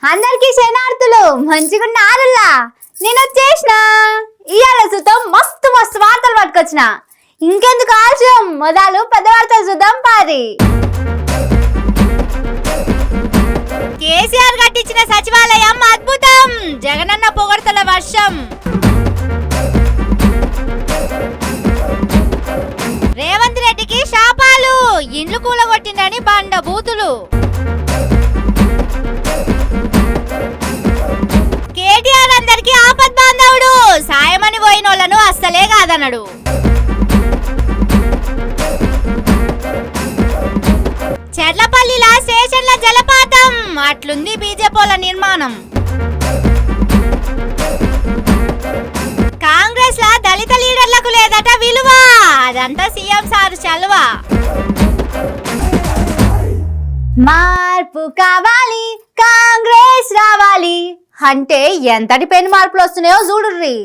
అందరికీ శనార్థులు మంచిగున్నారులా. నేను వచ్చేసిన ఇవాళ చూద్దాం మస్తు మస్తు వార్తలు పట్టుకొచ్చిన. ఇంకెందుకు ఆలస్యం, మొదలు పెద్ద వార్తలు చూద్దాం పారి. కేసీఆర్ కట్టించిన సచివాలయం అద్భుతం, జగనన్న పొగడ్తల వర్షం. రేవంత్ రెడ్డికి శాపాలు, ఇండ్లు కూలగొట్టిందని బండ బూతులు. కేటీఆర్ అందరికి ఆపద్ బాంధవుడు, సాయమని పోయినోళ్లను అస్సలే కాదన్నాడు. చెర్లపల్లిలా స్టేషన్ల జలపాతం, అట్లుంది బీజేపీల నిర్మాణం. కాంగ్రెస్ లా దళిత లీడర్లకు లేదట విలువ, అదంతా సీఎం సార్ చలువ. మార్పు కావాలి, కాంగ్రెస్ రావాలి అంటే ఎంతటి పెను మార్పులు వస్తున్నాయో చూడుర్రి.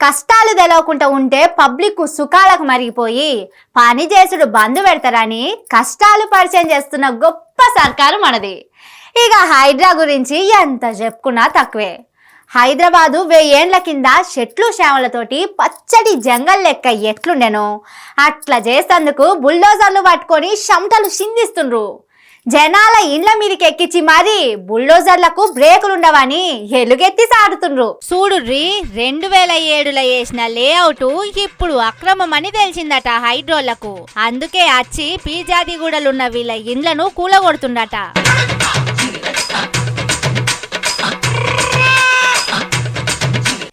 కష్టాలు తెలవకుండా ఉంటే పబ్లిక్ సుఖాలకు మరిగిపోయి పని చేసుడు బంద్ పెడతారని కష్టాలు పరిచయం చేస్తున్న గొప్ప సర్కారు మనది. ఇక హైడ్రా గురించి ఎంత చెప్పుకున్నా తక్కువే. హైదరాబాదు 1000 ఏండ్ల కింద చెట్లు చేమలతోటి పచ్చడి జంగల్ లెక్క ఎట్లుండెనో అట్లా చేసేందుకు బుల్డోజర్లు పట్టుకొని చెమటలు చిందిస్తుండ్రు. జనాల ఇండ్ల మీదకి ఎక్కించి మరి బుల్డోజర్లకు బ్రేకులుండవని ఎలుగెత్తి సాడుతుండ్రు. చూడుర్రి, 2007లో వేసిన లేఅవుట్ ఇప్పుడు అక్రమమని తెలిసిందట హైడ్రోళ్లకు. అందుకే వచ్చి పీజాదిగూడలున్న వీళ్ళ ఇండ్లను కూలగొడుతుండట.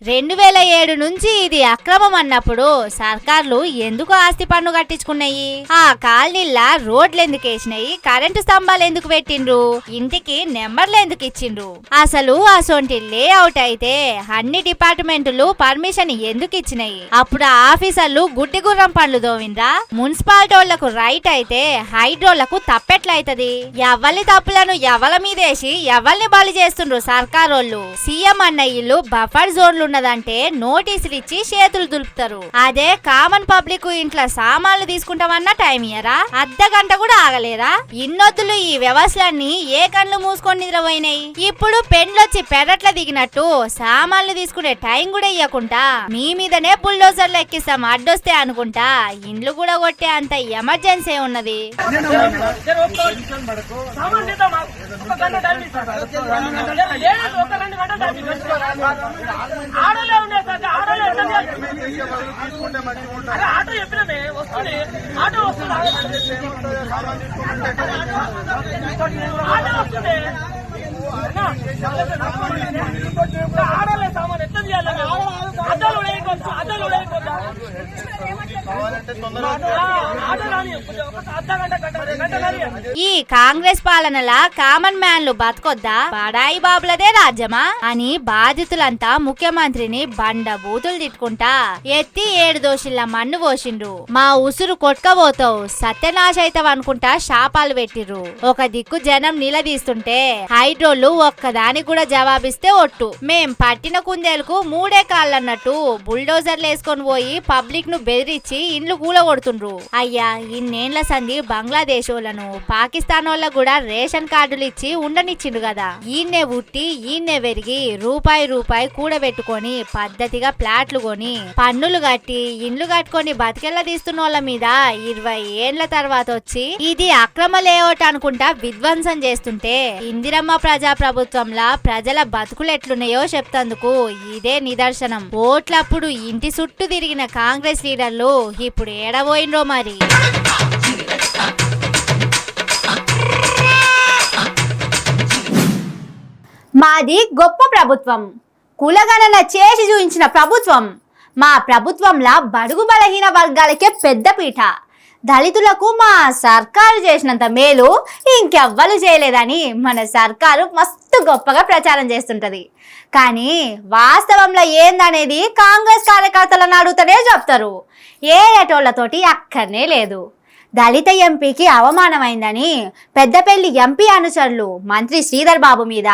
2007 నుంచి ఇది అక్రమం అన్నప్పుడు సర్కార్లు ఎందుకు ఆస్తి పన్ను కట్టించుకున్నాయి? ఆ కాలనీలా రోడ్లు ఎందుకు వేసినాయి? కరెంటు స్తంభాలు ఎందుకు పెట్టిండ్రు? ఇంటికి నెంబర్లు ఎందుకు ఇచ్చిండ్రు? అసలు అసొంటి లేఅవుట్ అయితే అన్ని డిపార్ట్మెంట్లు పర్మిషన్ ఎందుకు ఇచ్చినాయి? అప్పుడు ఆఫీసర్లు గుడ్డి గుర్రం పనులు దోవిండ్రా? మున్సిపాలిటీ వాళ్లకు రైట్ అయితే హైడ్రోలకు తప్పెట్లయితది? ఎవరి తప్పులను ఎవల మీదేసి ఎవరిని బలి చేస్తుండ్రు సర్కారోళ్ళు. సీఎం అన్న ఇల్లు బఫర్ జోన్లు దంటే నోటీసులు ఇచ్చి చేతులు దులుపుతారు. అదే కామన్ పబ్లిక్ ఇంట్లో సామాన్లు తీసుకుంటామన్నా టైం ఇయ్యరా? అర్ధగంట కూడా ఆగలేరా? ఇన్నొద్దులు ఈ వ్యవస్థలన్నీ ఏ కళ్ళు మూసుకొని నిద్రపోయినాయి. ఇప్పుడు పెండ్లొచ్చి పెరట్ల దిగినట్టు సామాన్లు తీసుకునే టైం కూడా ఇయ్యకుండా మీ మీదనే బుల్డోజర్లు ఎక్కిస్తాం అడ్డొస్తే అనుకుంటా ఇండ్లు కూడా కొట్టే అంత ఎమర్జెన్సీ ఉన్నది. ఆటో చెప్పినమే వస్తుంది, ఆటో వస్తుంది, ఆటో వస్తుంది. ఆడలే సామాన్ ఎట్లా చేయాలి? అద్దాలు ఉడేయకొచ్చు, అద్దాలు ఉడేయకొచ్చా? ఈ కాంగ్రెస్ పాలనలా కామన్ మ్యాన్లు బతకొద్దా? బడాయి బాబులదే రాజ్యమా అని బాధితులంతా ముఖ్యమంత్రిని బండ బూతులు తిట్టుకుంటా ఎత్తి 7 దోషుల మన్ను పోసిండ్రు. మా ఉసురు కొట్టుకపోతావు, సత్యనాశ అయితావు అనుకుంటా శాపాలు పెట్టిర్రు. ఒక దిక్కు జనం నిలదీస్తుంటే హైడ్రోలు ఒక్కదానికి కూడా జవాబిస్తే ఒట్టు. మేం పట్టిన కుందేలకు 3 కాళ్ళన్నట్టు బుల్డోజర్లు వేసుకొని పోయి పబ్లిక్ ను బెదిరించి ఇండ్లు కూలగొడుతుండ్రు. అయ్యా, ఇన్నేళ్ల సంధి బంగ్లాదేశ్ వాళ్ళను పాకిస్తాన్ వాళ్ళకు కూడా రేషన్ కార్డులు ఇచ్చి ఉండనిచ్చిండు కదా. ఈయన్నే పుట్టి ఈయన్నే పెరిగి రూపాయి కూడబెట్టుకొని పద్ధతిగా ప్లాట్లు కొని పన్నులు కట్టి ఇండ్లు కట్టుకొని బతికెళ్ళ తీస్తున్న వాళ్ళ మీద 20 ఏండ్ల తర్వాత వచ్చి ఇది అక్రమ లేఅవుట్ అనుకుంటా విధ్వంసం చేస్తుంటే ఇందిరమ్మ ప్రజా ప్రభుత్వంలా ప్రజల బతుకులు ఎట్లున్నాయో చెప్తందుకు ఇదే నిదర్శనం. ఓట్లప్పుడు ఇంటి చుట్టూ తిరిగిన కాంగ్రెస్ లీడర్లు ఇప్పుడు ఏడబోయినరో మరి. మాది గొప్ప ప్రభుత్వం, కులగణన చేసి చూపించిన ప్రభుత్వం. మా ప్రభుత్వంలా బడుగు బలహీన వర్గాలకే పెద్ద పీఠ. దళితులకు మా సర్కారు చేసినంత మేలు ఇంకెవ్వరు చేయలేదని మన సర్కారు మస్తు గొప్పగా ప్రచారం చేస్తుంటది. కానీ వాస్తవంలో ఏందనేది కాంగ్రెస్ కార్యకర్తలను అడుగుతూనే చెప్తారు. ఏ ఏటోళ్లతోటి అక్కర్నే లేదు. దళిత ఎంపీకి అవమానమైందని పెద్దపల్లి ఎంపీ అనుచరులు మంత్రి శ్రీధర్ బాబు మీద,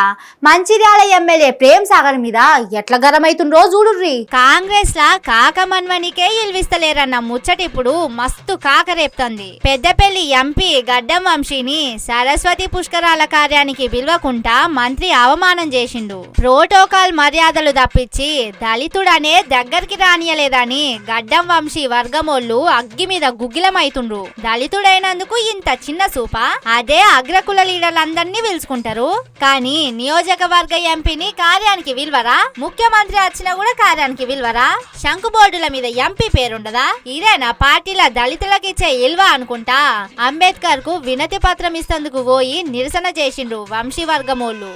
మంచిర్యాల ఎమ్మెల్యే ప్రేమ్ సాగర్ మీద ఎట్లా గరమైతుండ్రో చూడుర్రి. కాంగ్రెస్ లా కాకమన్వనికే ఇల్విస్తలేరన్న ముచ్చట ఇప్పుడు మస్తు కాకరేపుతుంది. పెద్దపల్లి ఎంపీ గడ్డం వంశీని సరస్వతి పుష్కరాల కార్యానికి పిలవకుండా మంత్రి అవమానం చేసిండు. ప్రోటోకాల్ మర్యాదలు తప్పించి దళితుడనే దగ్గరికి రానియలేదని గడ్డం వంశీ వర్గమోళ్ళు అగ్గి మీద గుగ్గిలమైతుండ్రు. దళితుడైనందుకు ఇంత చిన్న సూప? అదే అగ్రకుల లీడర్లందరినీ పిలుచుకుంటారు, కానీ నియోజకవర్గ ఎంపీని కార్యానికి విలువరా? ముఖ్యమంత్రి వచ్చినా కూడా కార్యానికి విలువరా? శంకు బోర్డుల మీద ఎంపీ పేరుండదా? ఇదేనా పార్టీల దళితులకు ఇచ్చే ఇల్వా అనుకుంటా అంబేద్కర్ కు వినతి పత్రం ఇస్తందుకు పోయి నిరసన చేసిండ్రు వంశీ వర్గమోళ్ళు.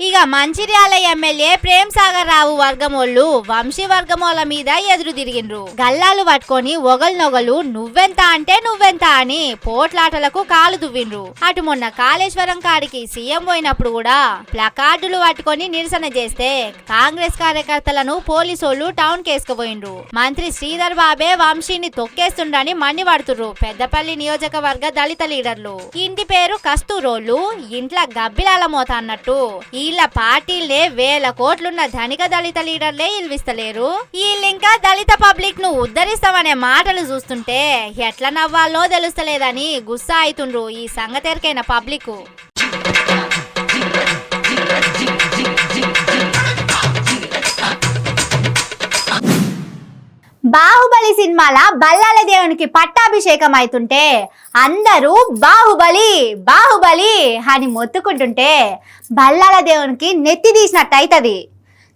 ఇక మంచిర్యాల ఎమ్మెల్యే ప్రేమ్ సాగర్ రావు వర్గమోళ్ళు వంశీ వర్గమోళ్ళ మీద ఎదురు తిరిగిండ్రు. గల్లాలు పట్టుకొని ఒగల్నొగలు నువ్వెంత అంటే నువ్వెంత అని పోట్లాటలకు కాలు దువ్విండ్రు. అటు మొన్న కాళేశ్వరం కాడికి సీఎం పోయినప్పుడు కూడా ప్లకార్డులు పట్టుకొని నిరసన చేస్తే కాంగ్రెస్ కార్యకర్తలను పోలీసోళ్లు టౌన్ కేసుకుపోయిండ్రు. మంత్రి శ్రీధర్ బాబే వంశీని తొక్కేస్తుండని మండిపడుతుర్రు పెద్దపల్లి నియోజకవర్గ దళిత లీడర్లు. ఇంటి పేరు కస్తూరోళ్ళు, ఇంట్ల గబ్బిలాల మోత అన్నట్టు వీళ్ళ పార్టీలే వేల కోట్లున్న ధనిక దళిత లీడర్లే ఇల్విస్తలేరు. వీళ్ళింకా దళిత పబ్లిక్ ను ఉద్ధరిస్తామనే మాటలు చూస్తుంటే ఎట్లా నవ్వాలో తెలుస్తలేదని గుస్సా అవుతుండ్రు ఈ సంగతెరకైన పబ్లిక్. బాహుబలి సినిమాల బల్లాల దేవునికి పట్టాభిషేకం అవుతుంటే అందరూ బాహుబలి బాహుబలి అని మొత్తుకుంటుంటే బల్లాల దేవునికి నెత్తి తీసినట్టు అవుతుంది.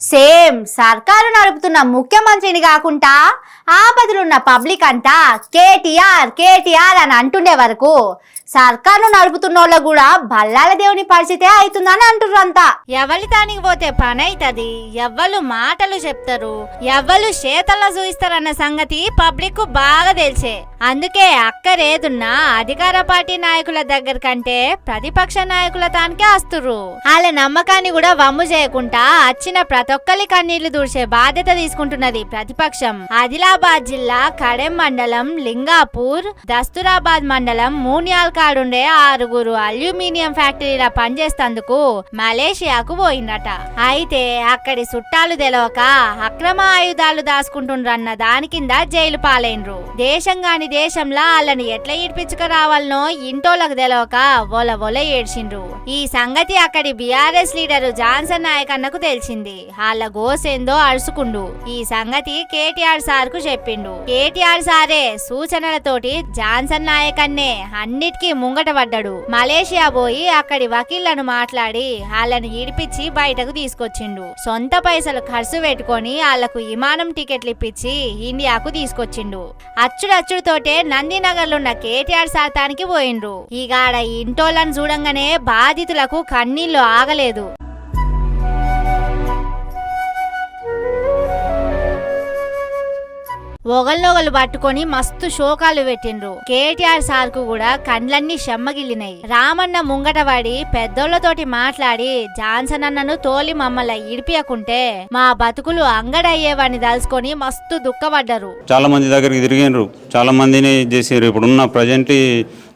సేమ్ సర్కారు నడుపుతున్న ముఖ్యమంత్రిని కాకుండా ఆపదలున్న పబ్లిక్ అంతా కేటీఆర్ కేటీఆర్ అని అంటుండే వరకు సర్కారును నడుపుతున్నోళ్ళ కూడా బల్లాల దేవుని పరిస్థితే అవుతుందని అంటుర్రు అంతా. ఎవరి తానికి పోతే పని అవుతుంది, ఎవ్వరు మాటలు చెప్తారు, ఎవ్వరు చేతల్లో చూయిస్తారన్న సంగతి పబ్లిక్ బాగా తెలిసే. అందుకే అక్కరేదున్నా అధికార పార్టీ నాయకుల దగ్గర కంటే ప్రతిపక్ష నాయకుల తానికే వస్తుర్రు. వాళ్ళ నమ్మకాన్ని కూడా వమ్ము చేయకుండా వచ్చిన ప్రతి ఒక్కరి కన్నీళ్లు దూర్చే బాధ్యత తీసుకుంటున్నది ప్రతిపక్షం. ఆదిలాబాద్ జిల్లా కడెం మండలం లింగాపూర్, దస్తూరాబాద్ మండలం మూన్యాల్ కాడుండే 6 అల్యూమినియం ఫ్యాక్టరీల పనిచేస్తందుకు మలేషియాకు పోయిందట. అయితే అక్కడి చుట్టాలు తెలవక అక్రమ ఆయుధాలు దాచుకుంటుండ్రన్న దాని కింద జైలు పాలైండ్రు. దేశం గాని దేశంలా వాళ్ళని ఎట్లా ఈడ్పించుకు రావాలనో ఇంటోలకు తెలవక ఒల ఏడ్చిండ్రు. ఈ సంగతి అక్కడి బీఆర్ఎస్ లీడరు జాన్సన్ నాయక్ అన్నకు తెలిసింది. వాళ్ళ గోసేందో అరుసుకుండు. ఈ సంగతి కేటీఆర్ సార్ కు చెప్పిండు. కేటీఆర్ సారే సూచనలతోటి జాన్సన్ నాయక్ అన్నే అన్నిటికీ ముంగట పడ్డాడు. మలేషియా పోయి అక్కడి వకీళ్లను మాట్లాడి వాళ్ళని ఈడిపించి బయటకు తీసుకొచ్చిండు. సొంత పైసలు ఖర్చు పెట్టుకొని వాళ్లకు విమానం టికెట్లు ఇప్పించి ఇండియాకు తీసుకొచ్చిండు. అచ్చుడచ్చుడుతోటే నందినగర్లున్న కేటీఆర్ సాతానికి పోయిండ్రు. ఈగాడ ఇంటోళ్ళను చూడంగానే బాధితులకు కన్నీళ్లు ఆగలేదు. ఒకళ్ళొకళ్ళు పట్టుకొని మస్తు శోకాలు పెట్టిండ్రు. కేటీఆర్ సార్ కు కూడా కండ్లన్నీ చెమ్మగిల్లినాయి. రామన్న ముంగట పడి పెద్దోళ్లతోటి మాట్లాడి జాన్సన్ అన్నను తోలి మమ్మల్ని ఇడిపియకుంటే మా బతుకులు అంగడయ్యేవాడిని దలుచుకొని మస్తు దుఃఖపడ్డారు. చాలా మంది దగ్గరికి తిరిగినరు, చాలా మందిని చేసారు ఇప్పుడున్న ప్రజెంట్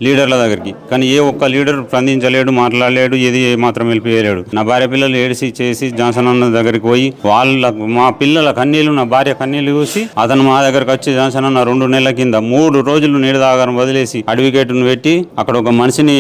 లీడర్ల దగ్గరికి. కానీ ఏ ఒక్క లీడర్ స్పందించలేడు, మాట్లాడలేడు, ఏది మాత్రం వెళ్ళిపోయలేడు. నా భార్య పిల్లలు ఏడిసి చేసి జాన్సన్ అన్న దగ్గరికి పోయి వాళ్ళకు మా పిల్లల కన్నీళ్లు, నా భార్య కన్నీళ్లు చూసి అతను మా దగ్గరకు వచ్చి జాన్సన్ అన్న 2 నెలల కింద 3 రోజులు నీడదాగారం వదిలేసి అడ్వకేట్ను పెట్టి అక్కడ ఒక మనిషిని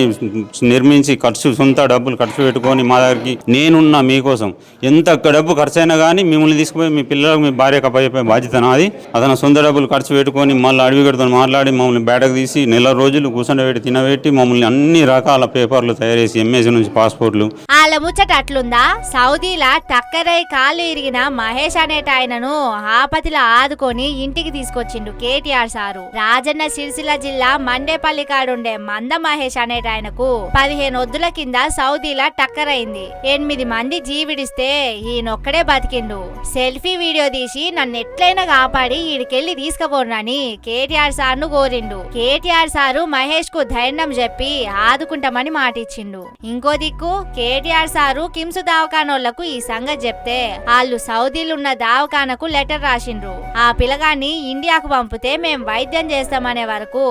నిర్మించి సొంత డబ్బులు ఖర్చు పెట్టుకొని మా దగ్గరికి నేనున్నా మీకోసం ఎంత డబ్బు ఖర్చు అయినా కానీ మిమ్మల్ని తీసుకుపోయి మీ పిల్లలకు మీ భార్యకు అప్పచెప్పే బాధ్యత నాది. అతను సొంత డబ్బులు ఖర్చు పెట్టుకొని మళ్ళీ అడ్వకేట్తో మాట్లాడి మమ్మల్ని బయటకు తీసి నెల రోజులు కూర్చొని తినబెట్టి మమ్మల్ని అన్ని రకాల పేపర్లు తయారు చేసి ఎంఎస్ నుంచి పాస్పోర్ట్లు. వాళ్ళ ముచ్చట అట్లుందా? సౌదీలా టక్కరై కాళ్ళు ఇరిగిన మహేష్ అనేట ఆయనను ఆపతిలా ఆదుకొని ఇంటికి తీసుకొచ్చిండు కేటీఆర్ సారు. రాజన్న సిరిసిల్ల జిల్లా మండేపల్లి కాడుండే మంద మహేష్ అనేట ఆయనకు 15 ఒద్దుల కింద సౌదీలా టక్కరైంది. 8 మంది జీవిడిస్తే ఈయనొక్కడే బతికిండు. సెల్ఫీ వీడియో తీసి నన్ను ఎట్లయినా కాపాడి ఈడికెళ్లి తీసుకుపోనని కేటీఆర్ కేటీఆర్ సార్ ను కోరిండు. కేటీఆర్ సారు మహేష్ కు ధైర్యం చెప్పి ఆదుకుంటామని మాటిచ్చిండు. ఇంకో దిక్కు కేటీఆర్ సారు కిమ్స్ దవాఖానోళ్లకు ఈ సంగతి చెప్తే వాళ్ళు సౌదీలున్న దవాఖానకు లెటర్ రాసిండ్రు. ఆ పిల్లగాన్ని ఇండియాకు పంపితే మేం వైద్యం చేస్తామనే వరకు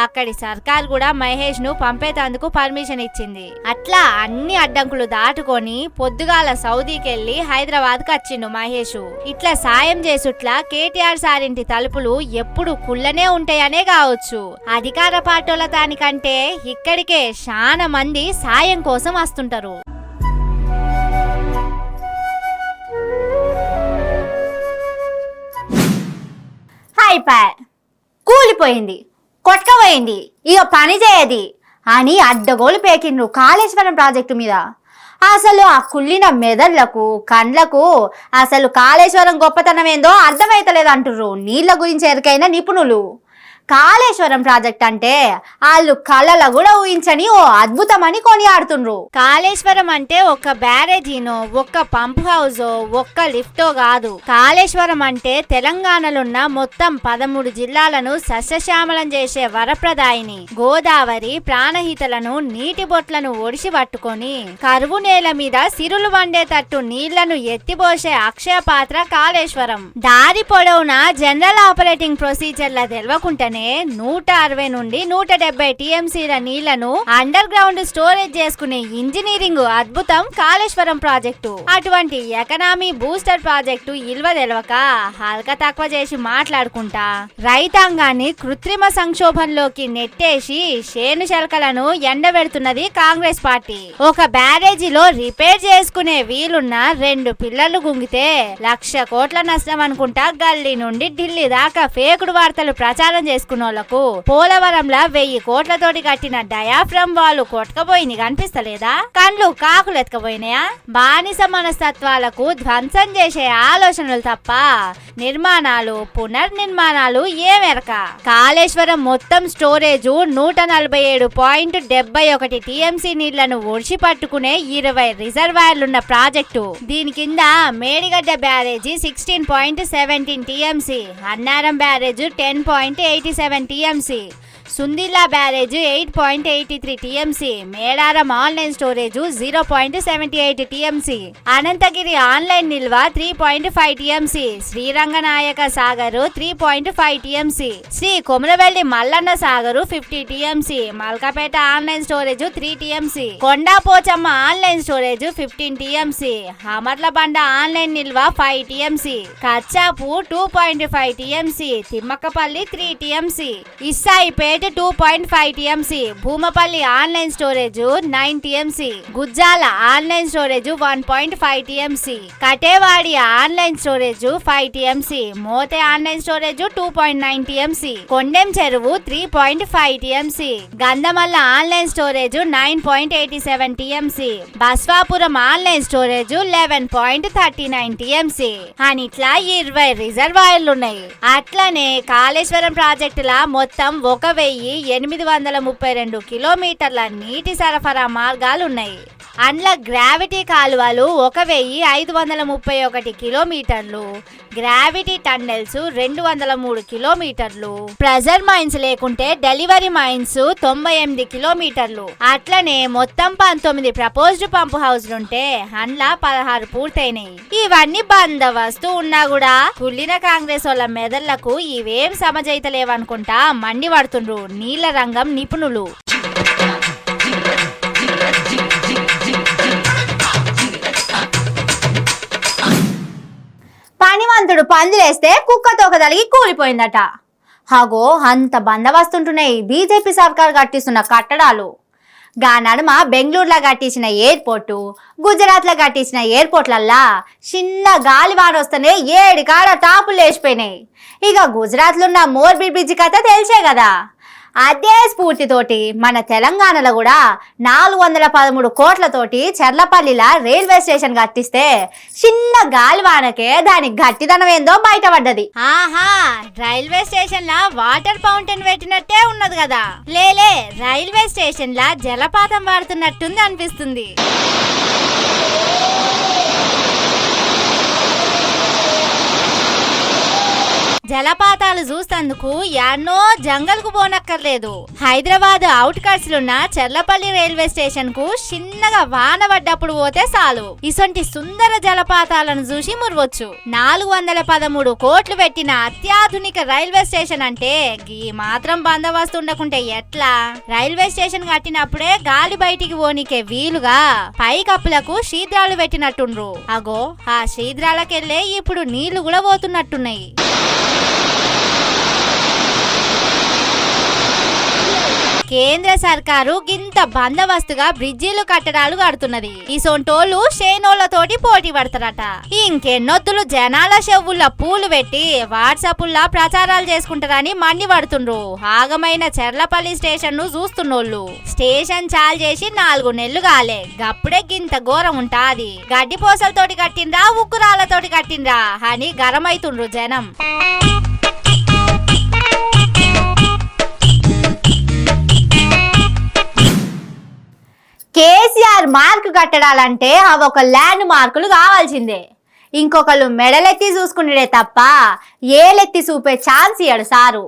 అక్కడి సర్కార్ కూడా మహేష్ ను పంపేతందుకు పర్మిషన్ ఇచ్చింది. అట్లా అన్ని అడ్డంకులు దాటుకొని పొద్దుగాల సౌదీకెళ్లి హైదరాబాద్ కు వచ్చిండు మహేష్. ఇట్లా సాయం చేసుట్లా కేటీఆర్ సారింటి తలుపులు ఎప్పుడు కుళ్ళనే ఉంటాయనే కావచ్చు. అధికార పార్టీల దానికంటే ఇక్కడికే చాలా మంది సాయం కోసం వస్తుంటారు. కూలిపోయింది, కొట్టుకపోయింది, ఇక పని చేయది అని అడ్డగోలు పేకిండ్రు కాళేశ్వరం ప్రాజెక్టు మీద. అసలు ఆ కుళ్ళిన మెదళ్లకు కండ్లకు అసలు కాళేశ్వరం గొప్పతనం ఏందో అర్థమైతలేదు అంటుర్రు నీళ్ల గురించి ఎరికైన నిపుణులు. కాళేశ్వరం ప్రాజెక్ట్ అంటే వాళ్ళు కళ్ళలో కూడా ఊహించని ఓ అద్భుతమని కొనియాడుతుండ్రు. కాళేశ్వరం అంటే ఒక్క బ్యారేజీనో, ఒక్క పంప్ హౌజో, ఒక్క లిఫ్టో కాదు. కాళేశ్వరం అంటే తెలంగాణలోన్న మొత్తం 13 జిల్లాలను సస్యశ్యామలం చేసే వరప్రదాయిని. గోదావరి ప్రాణహితలను నీటి బొట్లను ఒడిసి పట్టుకొని కరువు నేల మీద సిరులు వండేటట్టు నీళ్లను ఎత్తిపోసే అక్షయ పాత్ర కాళేశ్వరం. దారి పొడవునా జనరల్ ఆపరేటింగ్ ప్రొసీజర్ల తెలవకుంటే 160 నుండి 170 టీఎంసీల నీళ్లను అండర్ గ్రౌండ్ స్టోరేజ్ చేసుకునే ఇంజనీరింగ్ అద్భుతం కాళేశ్వరం ప్రాజెక్టు. అటువంటి ఎకనామీ బూస్టర్ ప్రాజెక్టు ఇల్వ తెలవక హల్క తక్కువ చేసి మాట్లాడుకుంటా రైతాంగాన్ని కృత్రిమ సంక్షోభంలోకి నెట్టేసి శేను శల్కలను ఎండబెడుతున్నది కాంగ్రెస్ పార్టీ. ఒక బ్యారేజీలో రిపేర్ చేసుకునే వీలున్న 2 పిల్లలు గుంగితే 1,00,000 కోట్ల నష్టం అనుకుంటా గల్లీ నుండి ఢిల్లీ దాకా ఫేకుడు వార్తలు ప్రచారం చేసుకున్నోళ్లకు పోలవరంలా 1000 కోట్లతోటి కట్టిన డయాఫ్రమ్ వాళ్ళు కొట్టకపోయింది కనిపిస్తలేదా? కండ్లు కాకులు ఎత్తుకపోయినాయా? బానిస మనస్తత్వాలకు ధ్వంసం చేసే ఆలోచనలు తప్ప నిర్మాణాలు పునర్నిర్మాణాలు ఏమెరక. కాళేశ్వరం మొత్తం స్టోరేజు 147.71 టీఎంసీ నీళ్లను ఒడిసి పట్టుకునే 20 రిజర్వాయర్లున్న ప్రాజెక్టు. దీని కింద Medigadda barrage 16.17 TMC, Annaram barrage 10.87 TMC, Sundilla barrage 8.83 TMC, Medaram online storage 0.78 TMC, Anantagiri online నిల్వ 3.5 TMC, Sriranganayaka Sagar 3.5 TMC, Sri Komaravelli Mallanna Sagar 50 TMC, Malkapet online storage 3 TMC, Kondapochamma online storage 15 TMC, Amarlabanda online నిల్వ 5 TMC, Kachapu 2.5 TMC, Thimmakkapalli 3 TMC, Issaipet 2.5 TMC, Bhumapalli online storage 9 TMC, Gujjala online storage 1.5 TMC, కటేవాడి online storage 5 TMC, Mothe online storage 2.9 TMC, Kondem చెరువు 3.5 TMC, Gandhamalla online storage 9.87 TMC, Baswapuram online storage 11.39 TMC అని ఇట్లా 20 రిజర్వాయర్లున్నాయి. అట్లనే కాళేశ్వరం ప్రాజెక్టుల మొత్తం 1,832 కిలోమీటర్ల నీటి సరఫరా మార్గాలున్నాయి. అండ్ల గ్రావిటీ కాలువలు 1,531 కిలోమీటర్లు, గ్రావిటీ టన్నెల్స్ 203 కిలోమీటర్లు, ప్రెజర్ మైన్స్ లేకుంటే డెలివరీ మైన్స్ 98 కిలోమీటర్లు. అట్లనే మొత్తం 19 ప్రపోజ్డ్ పంప్ హౌస్లుంటే అండ్ల 16 పూర్తయినాయి. ఇవన్నీ బందోబస్తు ఉన్నా కూడా కుళ్ళిన కాంగ్రెస్ వాళ్ళ మెదళ్లకు ఇవేం సమజైతలేవనుకుంటా మండి పడుతుండ్రు నీళ్ల రంగం నిపుణులు. పనివంతుడు పందిలేస్తే కుక్క తోక తలిగి కూలిపోయిందట. హగో అంత బందోబస్తుంటున్నాయి బీజేపీ సర్కార్ కట్టిస్తున్న కట్టడాలు. గా నడుమ బెంగళూరులో కట్టించిన ఎయిర్పోర్టు, గుజరాత్లో కట్టించిన ఎయిర్పోర్ట్లల్లా చిన్న గాలి వాన వస్తేనే 7 కాడ టాపులు లేచిపోయినాయి. ఇక గుజరాత్లో ఉన్న మోర్బీ బ్రిడ్జి కథ తెలిసే కదా. అదే స్ఫూర్తితోటి మన తెలంగాణలో కూడా 413 కోట్లతోటి చెర్లపల్లిలా రైల్వే స్టేషన్ కట్టిస్తే చిన్న గాలివానకే దాని గట్టిదనం ఏందో బయటపడ్డది. ఆహా, రైల్వే స్టేషన్ లా వాటర్ ఫౌంటైన్ పెట్టినట్టే ఉన్నది కదా. లేలే, రైల్వే స్టేషన్ లా జలపాతం వాడుతున్నట్టుంది అనిపిస్తుంది. జలపాతాలు చూస్తందుకు ఎన్నో జంగల్ కు పోనక్కర్లేదు. హైదరాబాద్ అవుట్ కట్స్ లున్న చెర్లపల్లి రైల్వే స్టేషన్ కు చిన్నగా వాన పడ్డప్పుడు పోతే చాలు ఇసొంటి సుందర జలపాతాలను చూసి మురవచ్చు. 413 కోట్లు పెట్టిన అత్యాధునిక రైల్వే స్టేషన్ అంటే గీ మాత్రం బందోబస్తు ఉండకుంటే ఎట్లా? రైల్వే స్టేషన్ కట్టినప్పుడే గాలి బయటికి పోనీకే వీలుగా పైకప్పులకు శీద్రాలు పెట్టినట్టుండ్రు. అగో ఆ శీద్రాలకెళ్ళే ఇప్పుడు నీళ్లు కూడా పోతున్నట్టున్నాయి. కేంద్ర సర్కారు గింత బందోబస్తుగా బ్రిడ్జిలు కట్టడాలు కడుతున్నది. ఈ సొంటోళ్ళు షేనోళ్లతోటి పోటీ పడతారట. ఇంకెన్నొత్తులు జనాల చెవుల పూలు పెట్టి వాట్సాప్లా ప్రచారాలు చేసుకుంటారని మండి పడుతుండ్రు. ఆగమైన చెర్లపల్లి స్టేషన్ ను చూస్తున్నోళ్ళు. స్టేషన్ చాలు చేసి 4 నెలలు కాలే గప్పుడే గింత ఘోరం ఉంటాది. గడ్డి పోసలతోటి కట్టిండ్రా ఉక్కురాలతోటి కట్టిండ్రా అని గరమైతుండ్రు జనం. కేసీఆర్ మార్కు కట్టడాలంటే అవి ఒక ల్యాండ్ మార్కులు కావాల్సిందే. ఇంకొకళ్ళు మెడలెత్తి చూసుకునేదే తప్ప ఏలెత్తి చూపే ఛాన్స్ ఇయ్యడు సారు.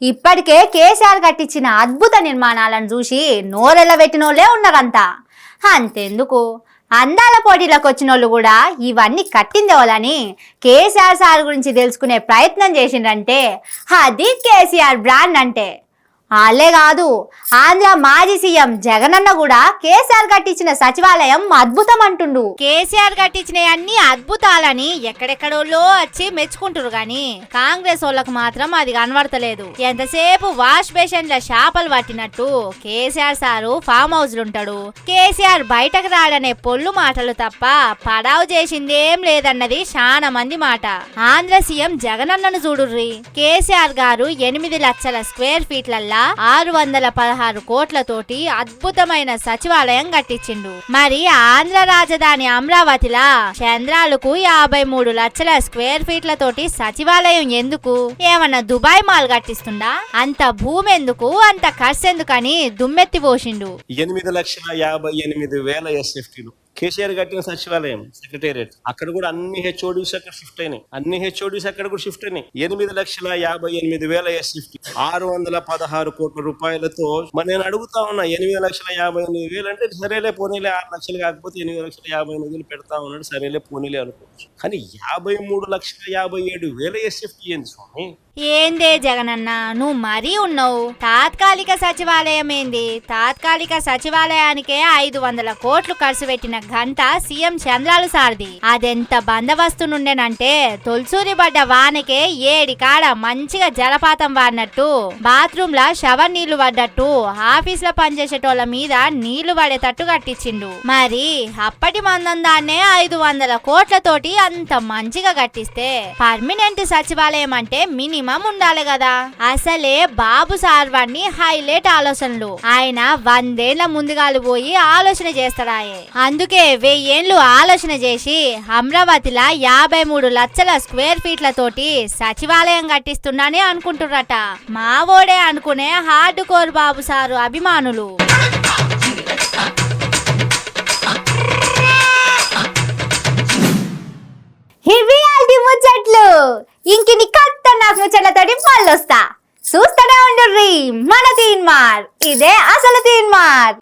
ఇప్పటికే కేసీఆర్ కట్టించిన అద్భుత నిర్మాణాలను చూసి నోరెళ్ళ పెట్టినోళ్లే ఉన్నారంతా. అంతెందుకు అందాల పోటీలకు వచ్చినోళ్ళు కూడా ఇవన్నీ కట్టిందేవాలని కేసీఆర్ సార్ గురించి తెలుసుకునే ప్రయత్నం చేసిండ్రంటే అది కేసీఆర్ బ్రాండ్ అంటే. వాళ్ళే కాదు, ఆంధ్ర మాజీ సీఎం జగనన్న కూడా కేసీఆర్ కట్టించిన సచివాలయం అద్భుతం అంటుండు. కేసీఆర్ కట్టించిన అన్ని అద్భుతాలని ఎక్కడెక్కడోళ్ళో వచ్చి మెచ్చుకుంటారు గాని కాంగ్రెస్ వాళ్ళకు మాత్రం అది కనబడతలేదు. ఎంతసేపు వాష్ బేసిన్ల చేపలు పట్టినట్టు కేసీఆర్ సారు ఫామ్ హౌస్ ఉంటాడు. కేసీఆర్ బయటకు రాడనే పొల్లు మాటలు తప్ప పడావు చేసిందేం లేదన్నది చాలా మంది మాట. ఆంధ్ర సీఎం జగనన్నను చూడుర్రి. కేసీఆర్ గారు 8 లక్షల స్క్వేర్ ఫీట్లల్లా 616 కోట్లతోటి అద్భుతమైన సచివాలయం కట్టించిండు. మరి ఆంధ్ర రాజధాని అమరావతిలా చంద్రాలకు 53 లక్షల స్క్వేర్ ఫీట్లతోటి సచివాలయం ఎందుకు? ఏమన్నా దుబాయ్ మాల్ కట్టిస్తుందా? అంత భూమి ఎందుకు, అంత ఖర్చు ఎందుకని దుమ్మెత్తి పోసిండు. 8,58,000 SFTలు కేసీఆర్ కట్టిన సచివాలయం సెక్రటేరియట్ అక్కడ కూడా అన్ని హెచ్ఓడీస్ అక్కడ షిఫ్ట్ అయినాయి. అన్ని హెచ్ఓడీస్ అక్కడ కూడా షిఫ్ట్ అయినాయి. 8,58,000 SFT 616 కోట్ల రూపాయలతో. మరి నేను అడుగుతా ఉన్నా 8,58,000 అంటే సరేలే పోనీలే 6 లక్షలు కాకపోతే 8,58,000 పెడతా ఉన్నాడు, సరేలే పోనీలే అనుకోవచ్చు. కానీ 53,57,000 SFT ఏంది స్వామి? ఏందే జగనన్న నువ్వు మరీ ఉన్నావు. తాత్కాలిక సచివాలయం ఏంది? తాత్కాలిక సచివాలయానికే 500 కోట్లు ఖర్చు పెట్టిన గంట సీఎం చంద్రాలు సార్ది. అదెంత బందోబస్తునుండేనంటే తొలసూరి పడ్డ వానకే 7 కాడ మంచిగా జలపాతం వాడినట్టు, బాత్రూమ్ లా షవర్ నీళ్లు పడ్డట్టు, ఆఫీస్ లో పనిచేసేటోళ్ళ మీద నీళ్లు పడేటట్టు కట్టించిండు. మరి అప్పటి మందం దాన్నే 500 కోట్లతోటి అంత మంచిగా కట్టిస్తే పర్మనెంట్ సచివాలయం అంటే మినిమం ఉండాలి కదా. అసలే బాబు సార్ వాడిని హైలైట్ ఆలోచనలు. ఆయన 100 ఏళ్ల ముందుగాలు పోయి ఆలోచన చేస్తాడాయే. అందుకే 1000 ఏళ్లు ఆలోచన చేసి అమరావతిలా 53 లక్షల స్క్వేర్ ఫీట్లతోటి సచివాలయం కట్టిస్తున్నాని అనుకుంటున్నారట. మావోడే అనుకునే హార్డ్ కోర్ బాబు సారు అభిమానులు. ముచ్చట్లు ఇంకిని కొత్త నాకు ముచ్చట్లతోటి మళ్ళొస్తా. చూస్తూనే ఉండుర్రి మన తీన్మార్. ఇదే అసలు తీన్మార్.